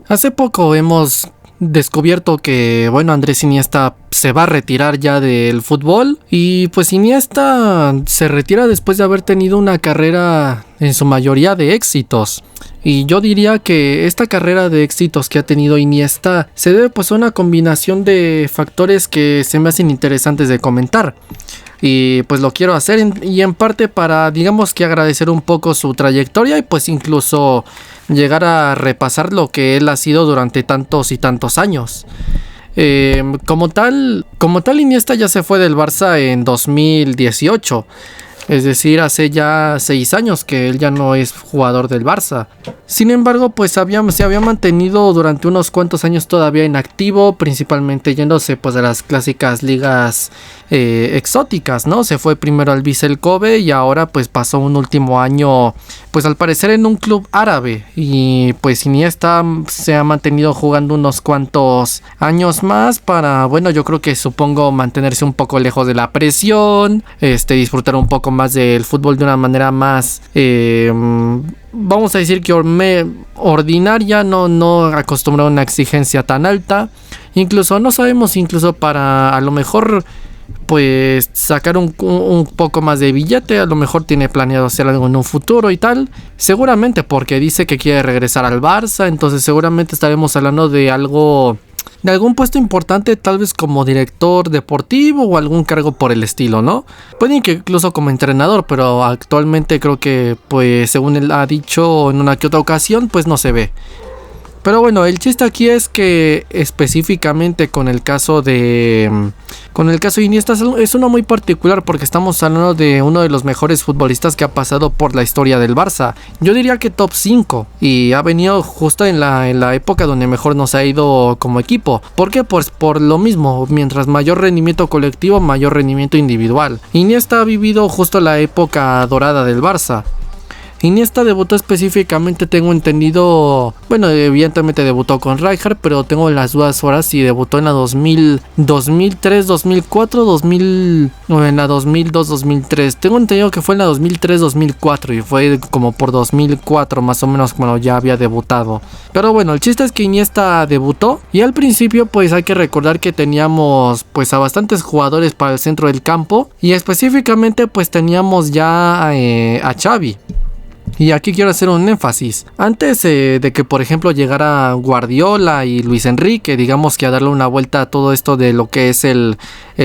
Hace poco hemos descubierto que, bueno, Andrés Iniesta se va a retirar ya del fútbol y pues Iniesta se retira después de haber tenido una carrera en su mayoría de éxitos. Y yo diría que esta carrera de éxitos que ha tenido Iniesta se debe pues a una combinación de factores que se me hacen interesantes de comentar. Y pues lo quiero hacer y en parte para, digamos que agradecer un poco su trayectoria y pues incluso llegar a repasar lo que él ha sido durante tantos y tantos años. Como tal Iniesta ya se fue del Barça en 2018. Es decir, hace ya 6 años que él ya no es jugador del Barça. Sin embargo, pues se había mantenido durante unos cuantos años todavía en activo, principalmente yéndose pues de las clásicas ligas exóticas, ¿no? Se fue primero al Vissel Kobe y ahora pues pasó un último año, pues al parecer en un club árabe. Y pues Iniesta se ha mantenido jugando unos cuantos años más para, bueno, yo creo que supongo mantenerse un poco lejos de la presión, disfrutar un poco más del fútbol de una manera más, vamos a decir que ordinaria, no acostumbrado a una exigencia tan alta. Incluso no sabemos, incluso para a lo mejor pues sacar un poco más de billete, a lo mejor tiene planeado hacer algo en un futuro y tal, seguramente porque dice que quiere regresar al Barça, entonces seguramente estaremos hablando de algo, de algún puesto importante, tal vez como director deportivo o algún cargo por el estilo, ¿no? Puede que incluso como entrenador, pero actualmente creo que, pues según él ha dicho en una que otra ocasión, pues no se ve. Pero bueno, el chiste aquí es que específicamente con el caso de Iniesta es uno muy particular porque estamos hablando de uno de los mejores futbolistas que ha pasado por la historia del Barça. Yo diría que top 5 y ha venido justo en la época donde mejor nos ha ido como equipo. ¿Por qué? Pues por lo mismo, mientras mayor rendimiento colectivo, mayor rendimiento individual. Iniesta ha vivido justo la época dorada del Barça. Iniesta debutó específicamente, tengo entendido, bueno, evidentemente debutó con Rijkaard, pero tengo las dudas ahora si debutó en la 2003, 2004, no, en la 2002, 2003. Tengo entendido que fue en la 2003, 2004 y fue como por 2004 más o menos cuando ya había debutado. Pero bueno, el chiste es que Iniesta debutó y al principio pues hay que recordar que teníamos pues a bastantes jugadores para el centro del campo y específicamente pues teníamos ya a Xavi. Y aquí quiero hacer un énfasis. Antes de que por ejemplo llegara Guardiola y Luis Enrique, digamos que a darle una vuelta a todo esto de lo que es el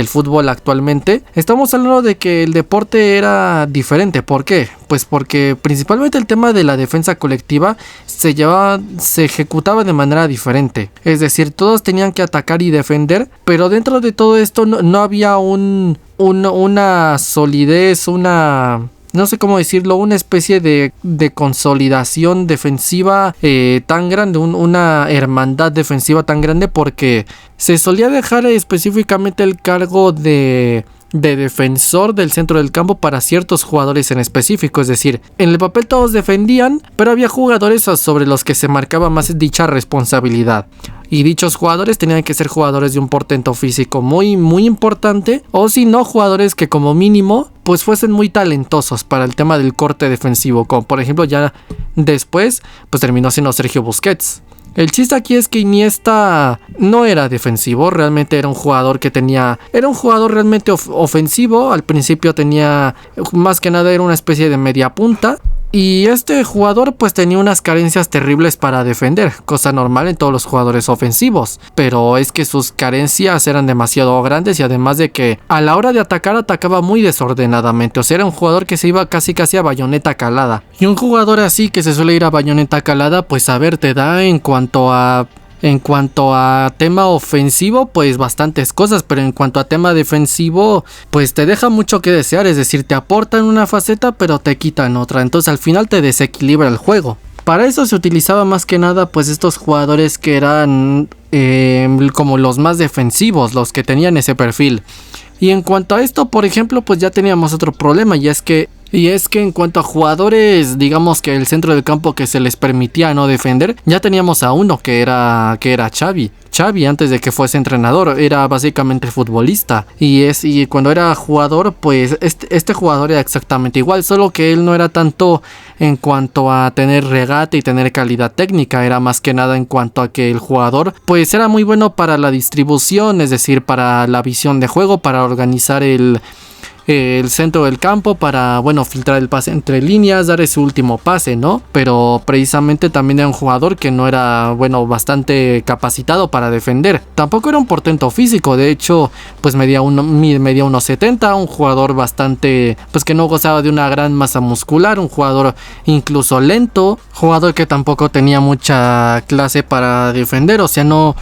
fútbol actualmente, estamos hablando de que el deporte era diferente. ¿Por qué? Pues porque principalmente el tema de la defensa colectiva se ejecutaba de manera diferente. Es decir, todos tenían que atacar y defender, pero dentro de todo esto no había una solidez, no sé cómo decirlo, una especie de consolidación defensiva tan grande, una hermandad defensiva tan grande, porque se solía dejar específicamente el cargo de defensor del centro del campo para ciertos jugadores en específico. Es decir, en el papel todos defendían, pero había jugadores sobre los que se marcaba más dicha responsabilidad. Y dichos jugadores tenían que ser jugadores de un portento físico muy muy importante, o si no, jugadores que como mínimo pues fuesen muy talentosos para el tema del corte defensivo, como por ejemplo ya después pues terminó siendo Sergio Busquets. El chiste aquí es que Iniesta no era defensivo, realmente era un jugador realmente ofensivo. Al principio tenía, más que nada era una especie de media punta. Y este jugador pues tenía unas carencias terribles para defender, cosa normal en todos los jugadores ofensivos, pero es que sus carencias eran demasiado grandes y además de que a la hora de atacar atacaba muy desordenadamente. O sea, era un jugador que se iba casi a bayoneta calada, y un jugador así que se suele ir a bayoneta calada, pues a ver, te da en cuanto a tema ofensivo, pues bastantes cosas, pero en cuanto a tema defensivo, pues te deja mucho que desear. Es decir, te aporta en una faceta, pero te quita en otra. Entonces al final te desequilibra el juego. Para eso se utilizaba más que nada pues estos jugadores que eran como los más defensivos, los que tenían ese perfil. Y en cuanto a esto, por ejemplo, pues ya teníamos otro problema, y es que Y es que en cuanto a jugadores, digamos que el centro del campo que se les permitía no defender, ya teníamos a uno que era Xavi. Xavi, antes de que fuese entrenador, era básicamente futbolista. Y cuando era jugador, pues este jugador era exactamente igual, solo que él no era tanto en cuanto a tener regate y tener calidad técnica, era más que nada en cuanto a que el jugador pues era muy bueno para la distribución, es decir, para la visión de juego, para organizar el centro del campo, para, bueno, filtrar el pase entre líneas, dar ese último pase, ¿no? Pero precisamente también era un jugador que no era, bueno, bastante capacitado para defender. Tampoco era un portento físico, de hecho, pues medía 1.70, un jugador bastante, pues que no gozaba de una gran masa muscular, un jugador incluso lento, jugador que tampoco tenía mucha clase para defender, o sea, no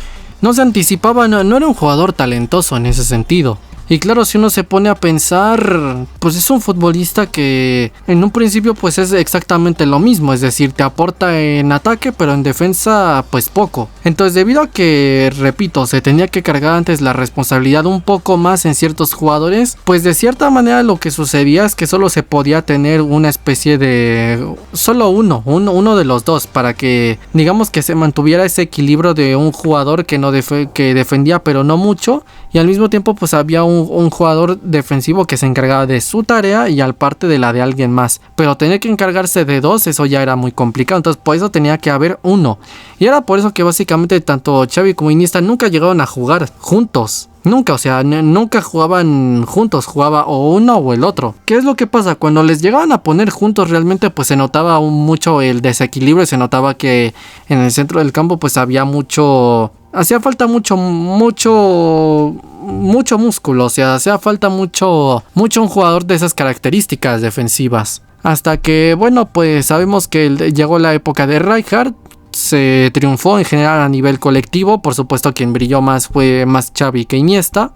se anticipaba, no era un jugador talentoso en ese sentido. Y claro, si uno se pone a pensar, pues es un futbolista que en un principio pues es exactamente lo mismo, es decir, te aporta en ataque pero en defensa pues poco. Entonces, debido a que, repito, se tenía que cargar antes la responsabilidad un poco más en ciertos jugadores, pues de cierta manera lo que sucedía es que solo se podía tener una especie de... solo uno de los dos, para que digamos que se mantuviera ese equilibrio de un jugador que que defendía pero no mucho, y al mismo tiempo pues había un jugador defensivo que se encargaba de su tarea y al parte de la de alguien más. Pero tener que encargarse de dos, eso ya era muy complicado, entonces por eso tenía que haber uno. Y era por eso que básicamente tanto Xavi como Iniesta nunca llegaron a jugar juntos. Nunca, o sea, nunca jugaban juntos, jugaba o uno o el otro. ¿Qué es lo que pasa? Cuando les llegaban a poner juntos realmente pues se notaba mucho el desequilibrio, se notaba que en el centro del campo pues había hacía falta mucho músculo, o sea, hacía falta mucho un jugador de esas características defensivas. Hasta que, bueno, pues sabemos que llegó la época de Rijkaard. Se triunfó en general a nivel colectivo, por supuesto quien brilló más fue más Xavi que Iniesta,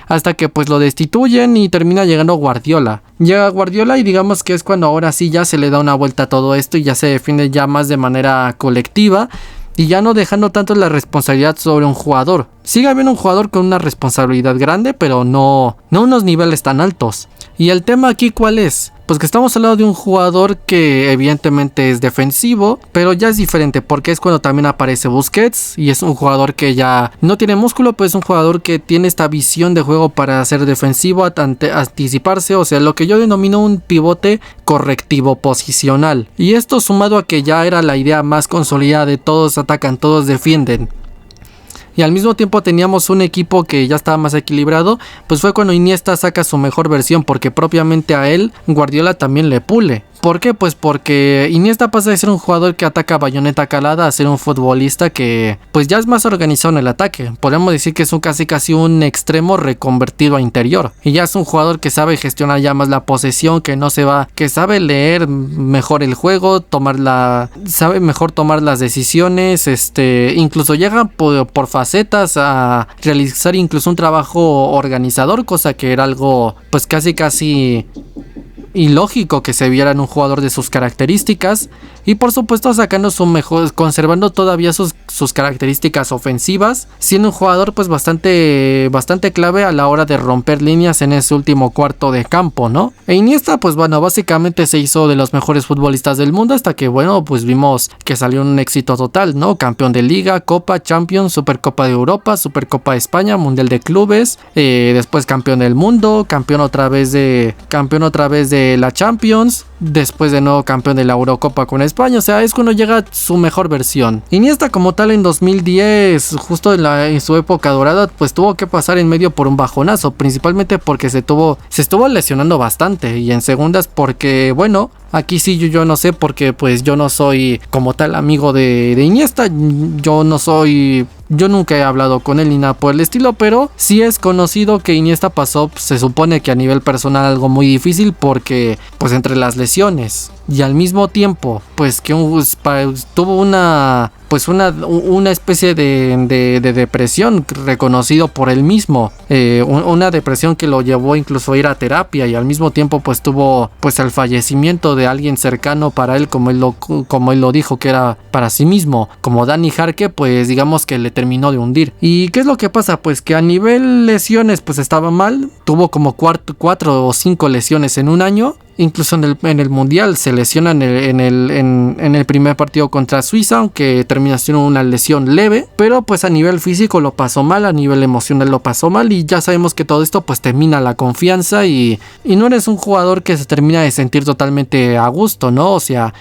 hasta que pues lo destituyen y termina llegando Guardiola. Llega Guardiola y digamos que es cuando ahora sí ya se le da una vuelta a todo esto y ya se define ya más de manera colectiva y ya no dejando tanto la responsabilidad sobre un jugador. Sigue habiendo un jugador con una responsabilidad grande, pero no unos niveles tan altos. Y el tema aquí, ¿cuál es? Pues que estamos hablando de un jugador que evidentemente es defensivo, pero ya es diferente porque es cuando también aparece Busquets y es un jugador que ya no tiene músculo, pero es un jugador que tiene esta visión de juego para ser defensivo, anticiparse, o sea, lo que yo denomino un pivote correctivo posicional. Y esto sumado a que ya era la idea más consolidada de todos atacan, todos defienden. Y al mismo tiempo teníamos un equipo que ya estaba más equilibrado, pues fue cuando Iniesta saca su mejor versión, porque propiamente a él Guardiola también le pule. ¿Por qué? Pues porque Iniesta pasa de ser un jugador que ataca bayoneta calada a ser un futbolista que pues ya es más organizado en el ataque. Podemos decir que es casi un extremo reconvertido a interior. Y ya es un jugador que sabe gestionar ya más la posesión, que sabe leer mejor el juego, sabe mejor tomar las decisiones, incluso llega por facetas a realizar incluso un trabajo organizador, cosa que era algo pues casi ilógico que se viera en un jugador de sus características, y por supuesto sacando conservando todavía sus características ofensivas, siendo un jugador pues bastante clave a la hora de romper líneas en ese último cuarto de campo, ¿no? E Iniesta pues bueno, básicamente se hizo de los mejores futbolistas del mundo hasta que bueno, pues vimos que salió un éxito total, ¿no? Campeón de Liga, Copa, Champions, Supercopa de Europa, Supercopa de España, Mundial de Clubes, después campeón del mundo, campeón otra vez de la Champions, después de nuevo campeón de la Eurocopa con España, o sea, es cuando llega su mejor versión. Iniesta como tal en 2010, justo en su época dorada, pues tuvo que pasar en medio por un bajonazo, principalmente porque se estuvo lesionando bastante, y en segundas porque, bueno, aquí sí yo no sé, porque pues yo no soy como tal amigo de Iniesta, yo nunca he hablado con él ni nada por el estilo, pero sí es conocido que Iniesta pasó, se supone que a nivel personal, algo muy difícil, porque pues entre las lesiones y al mismo tiempo pues que tuvo una especie de depresión reconocido por él mismo, una depresión que lo llevó incluso a ir a terapia, y al mismo tiempo pues tuvo pues el fallecimiento de alguien cercano para él, como él lo dijo que era para sí mismo, como Dani Jarque, pues digamos que le terminó de hundir. ¿Y qué es lo que pasa? Pues que a nivel lesiones pues estaba mal, tuvo como 4 o 5 lesiones en un año, Incluso en el Mundial se lesiona en el primer partido contra Suiza, aunque termina siendo una lesión leve, pero pues a nivel físico lo pasó mal, a nivel emocional lo pasó mal, y ya sabemos que todo esto pues te mina la confianza y no eres un jugador que se termina de sentir totalmente a gusto, ¿no? O sea,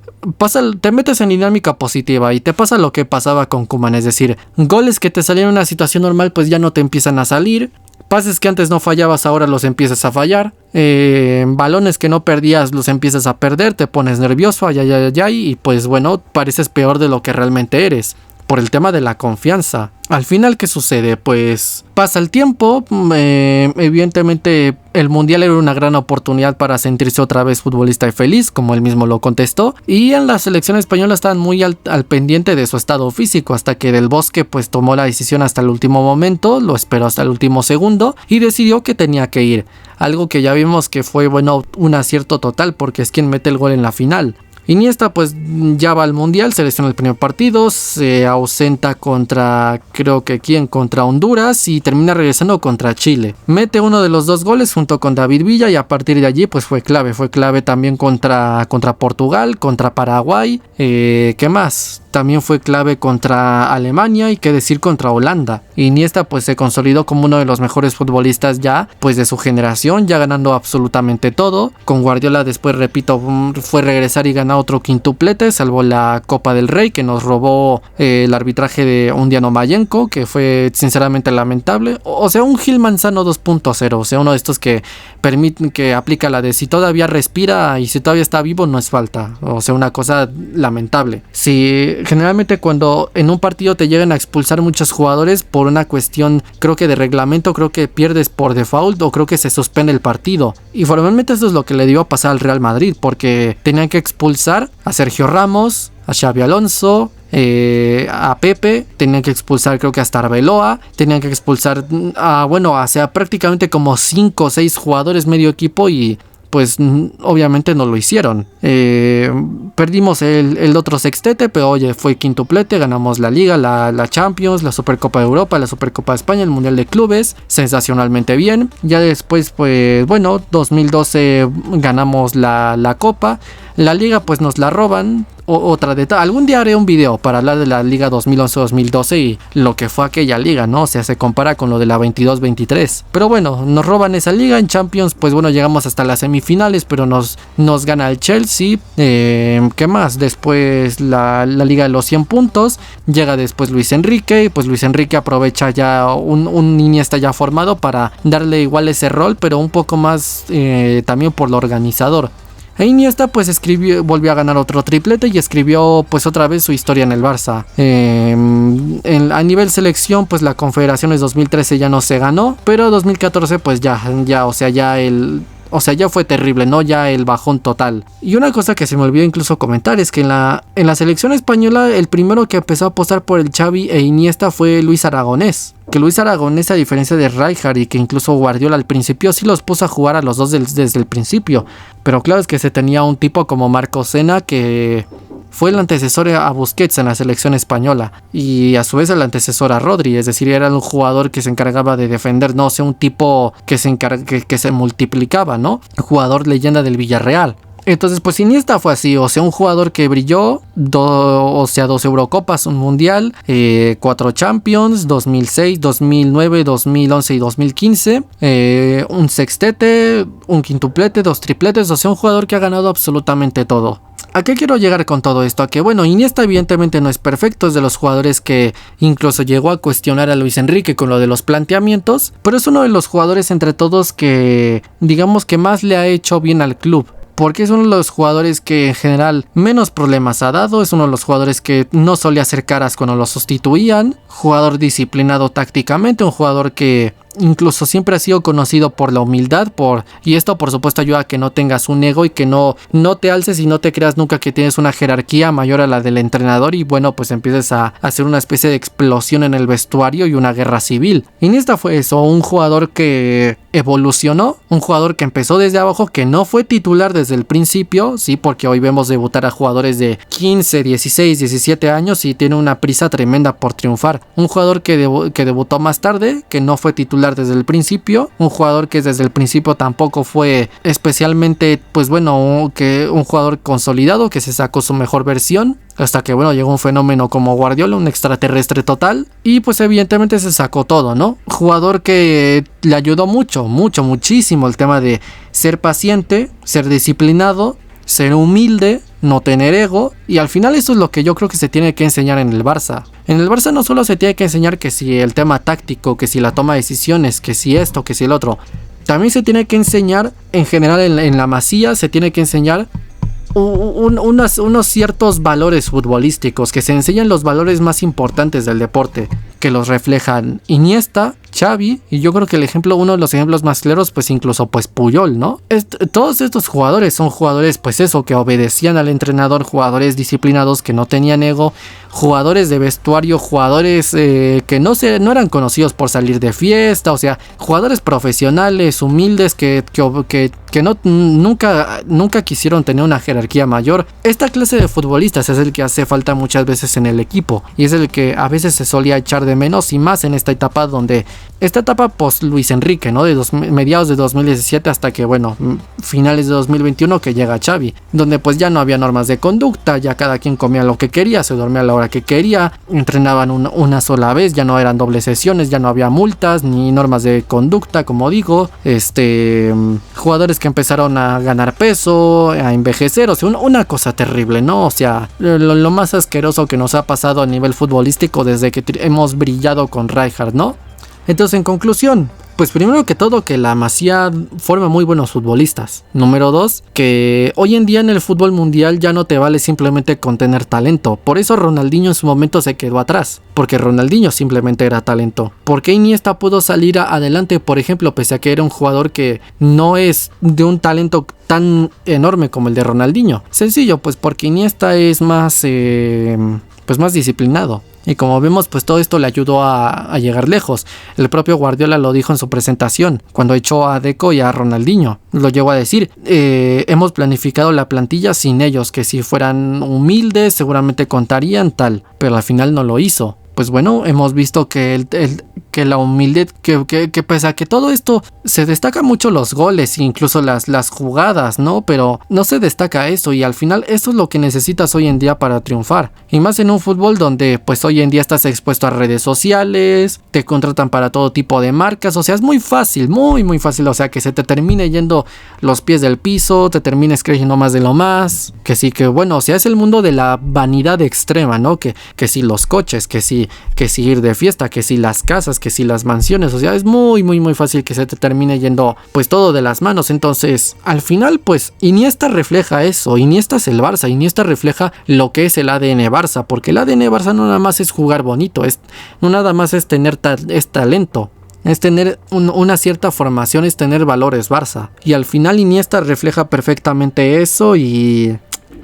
te metes en dinámica positiva y te pasa lo que pasaba con Koeman, es decir, goles que te salían en una situación normal pues ya no te empiezan a salir. Pases que antes no fallabas, ahora los empiezas a fallar. Balones que no perdías, los empiezas a perder. Te pones nervioso, y pues bueno, pareces peor de lo que realmente eres. Por el tema de la confianza. Al final, ¿qué sucede? Pues pasa el tiempo. Evidentemente, el Mundial era una gran oportunidad para sentirse otra vez futbolista y feliz, como él mismo lo contestó. Y en la selección española estaban muy al pendiente de su estado físico, hasta que Del Bosque pues tomó la decisión hasta el último momento, lo esperó hasta el último segundo y decidió que tenía que ir. Algo que ya vimos que fue, bueno, un acierto total, porque es quien mete el gol en la final. Iniesta pues ya va al Mundial, se lesiona el primer partido, se ausenta contra contra Honduras y termina regresando contra Chile. Mete uno de los dos goles junto con David Villa y a partir de allí pues fue clave también contra Portugal, contra Paraguay, ¿qué más? También fue clave contra Alemania y qué decir contra Holanda. Iniesta pues se consolidó como uno de los mejores futbolistas ya pues de su generación, ya ganando absolutamente todo. Con Guardiola después, repito, fue regresar y ganar otro quintuplete, salvo la Copa del Rey que nos robó el arbitraje de Undiano Mayenko, que fue sinceramente lamentable. O sea, un Gil Manzano 2.0, o sea, uno de estos que aplica la de si todavía respira y si todavía está vivo no es falta. O sea, una cosa lamentable. Si generalmente cuando en un partido te llegan a expulsar muchos jugadores por una cuestión, creo que de reglamento, creo que pierdes por default o creo que se suspende el partido. Y formalmente eso es lo que le dio a pasar al Real Madrid, porque tenían que expulsar a Sergio Ramos, a Xabi Alonso, a Pepe, tenían que expulsar creo que hasta Arbeloa, tenían que expulsar a prácticamente como 5 o 6 jugadores, medio equipo, y pues obviamente no lo hicieron. Perdimos el otro sextete, pero oye, fue quintuplete, ganamos la Liga, la Champions, la Supercopa de Europa, la Supercopa de España, el Mundial de Clubes, sensacionalmente bien. Ya después, pues bueno, 2012 ganamos la Copa. La Liga pues nos la roban. Otra detalle, algún día haré un video para hablar de la Liga 2011-2012 y lo que fue aquella liga, ¿no? O sea, se compara con lo de la 22-23. Pero bueno, nos roban esa liga. En Champions, pues bueno, llegamos hasta las semifinales, pero nos gana el Chelsea. ¿Qué más? Después la Liga de los 100 puntos. Llega después Luis Enrique, y pues Luis Enrique aprovecha ya un Iniesta ya formado para darle igual ese rol, pero un poco más también por lo organizador. Iniesta pues volvió a ganar otro triplete y escribió pues otra vez su historia en el Barça. A nivel selección pues la Confederaciones 2013 ya no se ganó, pero 2014 pues ya fue terrible, ¿no? Ya el bajón total. Y una cosa que se me olvidó incluso comentar es que en la selección española el primero que empezó a apostar por el Xavi e Iniesta fue Luis Aragonés. Que Luis Aragonés, a diferencia de Rijkaard y que incluso Guardiola al principio, sí los puso a jugar a los dos desde el principio. Pero claro, es que se tenía un tipo como Marco Sena, que fue el antecesor a Busquets en la selección española y a su vez el antecesor a Rodri, es decir, era un jugador que se encargaba de defender, no, o sea, un tipo que se multiplicaba, ¿no? Un jugador leyenda del Villarreal. Entonces pues Iniesta fue así, o sea, un jugador que brilló, 2 Eurocopas, un Mundial, 4 Champions, 2006, 2009, 2011 y 2015, un sextete, un quintuplete, 2 tripletes, o sea, un jugador que ha ganado absolutamente todo. ¿A qué quiero llegar con todo esto? A que bueno, Iniesta evidentemente no es perfecto, es de los jugadores que incluso llegó a cuestionar a Luis Enrique con lo de los planteamientos, pero es uno de los jugadores entre todos que digamos que más le ha hecho bien al club. Porque es uno de los jugadores que en general menos problemas ha dado, es uno de los jugadores que no solía hacer caras cuando lo sustituían, jugador disciplinado tácticamente, un jugador que incluso siempre ha sido conocido por la humildad, y esto por supuesto ayuda a que no tengas un ego y que no te alces y no te creas nunca que tienes una jerarquía mayor a la del entrenador y bueno, pues empieces a hacer una especie de explosión en el vestuario y una guerra civil. Iniesta fue eso, un jugador que evolucionó, un jugador que empezó desde abajo, que no fue titular desde el principio, sí, porque hoy vemos debutar a jugadores de 15, 16, 17 años y tiene una prisa tremenda por triunfar. Un jugador que debutó más tarde, que no fue titular desde el principio, un jugador que desde el principio tampoco fue especialmente, pues bueno, que un jugador consolidado, que se sacó su mejor versión, hasta que bueno, llegó un fenómeno como Guardiola, un extraterrestre total, y pues evidentemente se sacó todo, ¿no? Jugador que le ayudó muchísimo el tema de ser paciente, ser disciplinado, ser humilde, no tener ego, y al final eso es lo que yo creo que se tiene que enseñar en el Barça. En el Barça no solo se tiene que enseñar que si el tema táctico, que si la toma de decisiones, que si esto, que si el otro, también se tiene que enseñar en general en la Masía, se tiene que enseñar unos ciertos valores futbolísticos, que se enseñan los valores más importantes del deporte, que los reflejan Iniesta, Xavi, y yo creo que uno de los ejemplos más claros, pues incluso pues Puyol, ¿no? Todos estos jugadores son jugadores, pues eso, que obedecían al entrenador, jugadores disciplinados, que no tenían ego, jugadores de vestuario, jugadores que no eran conocidos por salir de fiesta, o sea, jugadores profesionales, humildes, que nunca quisieron tener una jerarquía mayor. Esta clase de futbolistas es el que hace falta muchas veces en el equipo, y es el que a veces se solía echar de menos, y más en esta etapa post Luis Enrique, ¿no? De mediados de 2017 hasta que, bueno, finales de 2021, que llega Xavi, donde pues ya no había normas de conducta, ya cada quien comía lo que quería, se dormía a la hora que quería, entrenaban una sola vez, ya no eran dobles sesiones, ya no había multas ni normas de conducta, como digo, jugadores que empezaron a ganar peso, a envejecer, o sea, una cosa terrible, ¿no? O sea, lo más asqueroso que nos ha pasado a nivel futbolístico desde que hemos brillado con Rijkaard, ¿no? Entonces, en conclusión, pues primero que todo, que la Masía forma muy buenos futbolistas. Número 2, que hoy en día en el fútbol mundial ya no te vale simplemente con tener talento. Por eso Ronaldinho en su momento se quedó atrás, porque Ronaldinho simplemente era talento. ¿Por qué Iniesta pudo salir adelante, por ejemplo, pese a que era un jugador que no es de un talento tan enorme como el de Ronaldinho? Sencillo, pues porque Iniesta es más disciplinado. Y como vemos, pues todo esto le ayudó a llegar lejos. El propio Guardiola lo dijo en su presentación, cuando echó a Deco y a Ronaldinho. Lo llegó a decir, hemos planificado la plantilla sin ellos, que si fueran humildes seguramente contarían tal, pero al final no lo hizo. Pues bueno, hemos visto que la humildad, que pese a que todo esto se destaca mucho los goles e incluso las jugadas, ¿no? Pero no se destaca eso, y al final eso es lo que necesitas hoy en día para triunfar. Y más en un fútbol donde pues hoy en día estás expuesto a redes sociales, te contratan para todo tipo de marcas, o sea, es muy fácil, muy fácil, o sea, que se te termine yendo los pies del piso, te termines creyendo más de lo más, que sí, que bueno, o sea, es el mundo de la vanidad extrema, ¿no? Que si los coches, que si ir de fiesta, que si las casas, que si las mansiones, o sea, es muy fácil que se te termine yendo pues todo de las manos. Entonces, al final, pues Iniesta refleja eso, Iniesta es el Barça, Iniesta refleja lo que es el ADN Barça, porque el ADN Barça no nada más es jugar bonito, no nada más es tener es talento. Es tener una cierta formación, es tener valores Barça. Y al final Iniesta refleja perfectamente eso, y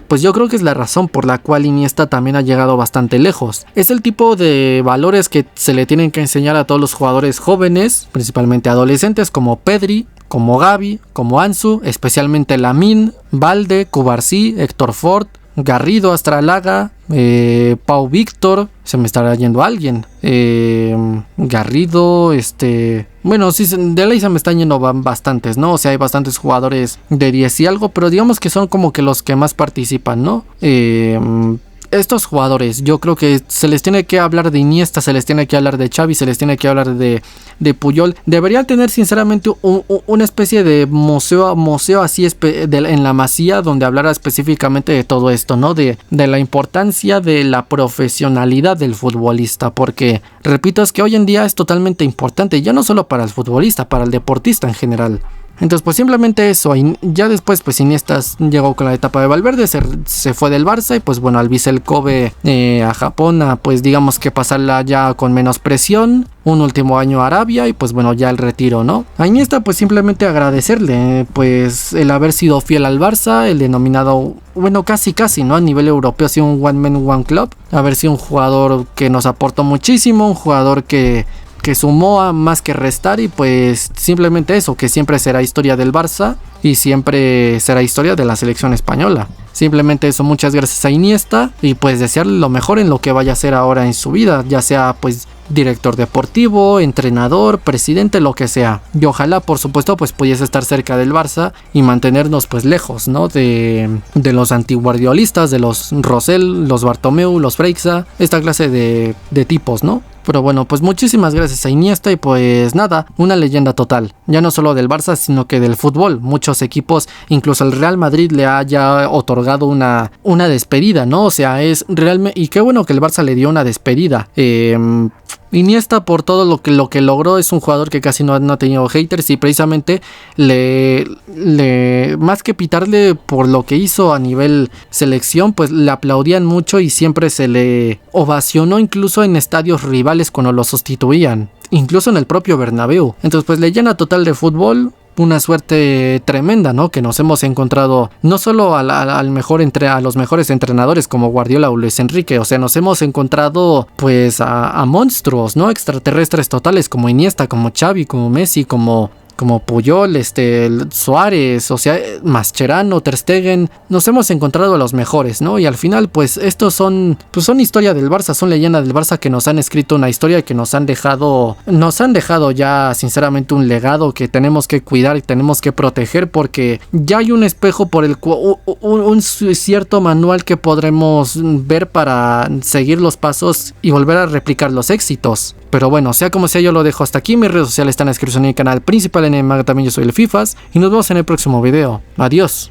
pues yo creo que es la razón por la cual Iniesta también ha llegado bastante lejos. Es el tipo de valores que se le tienen que enseñar a todos los jugadores jóvenes, principalmente adolescentes, como Pedri, como Gavi, como Ansu, especialmente Lamine, Balde, Cubarsí, Héctor Ford, Garrido, Astralaga, Pau Víctor, se me estará yendo alguien, Garrido, bueno, sí, de ley se me están yendo bastantes, ¿no? O sea, hay bastantes jugadores de 10 y algo, pero digamos que son como que los que más participan, ¿no? Estos jugadores, yo creo que se les tiene que hablar de Iniesta, se les tiene que hablar de Xavi, se les tiene que hablar de Puyol. Deberían tener sinceramente una especie de museo así en la Masía, donde hablara específicamente de todo esto, ¿no? De la importancia de la profesionalidad del futbolista, porque, repito, es que hoy en día es totalmente importante, ya no solo para el futbolista, para el deportista en general. Entonces pues simplemente eso, y ya después pues Iniesta llegó con la etapa de Valverde, se fue del Barça, y pues bueno, al Vissel Kobe a Japón, pues digamos que pasarla ya con menos presión, un último año a Arabia, y pues bueno, ya el retiro, ¿no? A Iniesta pues simplemente agradecerle pues el haber sido fiel al Barça, el denominado, bueno, casi, ¿no? A nivel europeo ha sido un one man, one club, haber sido un jugador que nos aportó muchísimo, un jugador que que sumó a más que restar, y pues simplemente eso, que siempre será historia del Barça y siempre será historia de la selección española. Simplemente eso, muchas gracias a Iniesta, y pues desearle lo mejor en lo que vaya a hacer ahora en su vida, ya sea pues director deportivo, entrenador, presidente, lo que sea. Y ojalá, por supuesto, pues pudiese estar cerca del Barça y mantenernos pues lejos, ¿no? De los antiguardiolistas, de los Rosell, los Bartomeu, los Freixa, esta clase de tipos, ¿no? Pero bueno, pues muchísimas gracias a Iniesta, y pues nada, una leyenda total. Ya no solo del Barça, sino que del fútbol. Muchos equipos, incluso el Real Madrid, le haya otorgado una despedida, ¿no? O sea, es realmente... Y qué bueno que el Barça le dio una despedida. Iniesta, por todo lo que logró, es un jugador que casi no ha tenido haters, y precisamente más que pitarle por lo que hizo a nivel selección, pues le aplaudían mucho y siempre se le ovacionó, incluso en estadios rivales cuando lo sustituían, incluso en el propio Bernabéu. Entonces pues leyenda total de fútbol. Una suerte tremenda, ¿no? Que nos hemos encontrado no solo a los mejores entrenadores como Guardiola o Luis Enrique, o sea, nos hemos encontrado pues a monstruos, ¿no? Extraterrestres totales como Iniesta, como Xavi, como Messi, como Puyol, Suárez, o sea, Mascherano, Ter Stegen. Nos hemos encontrado a los mejores, ¿no? Y al final, pues estos son historia del Barça, son leyenda del Barça, que nos han escrito una historia, que nos han dejado ya sinceramente un legado que tenemos que cuidar y tenemos que proteger, porque ya hay un espejo por el un cierto manual que podremos ver para seguir los pasos y volver a replicar los éxitos. Pero bueno, sea como sea, yo lo dejo hasta aquí. Mis redes sociales están en la descripción, en mi canal principal en el Maga, también yo soy el Fifas, y nos vemos en el próximo video. Adiós.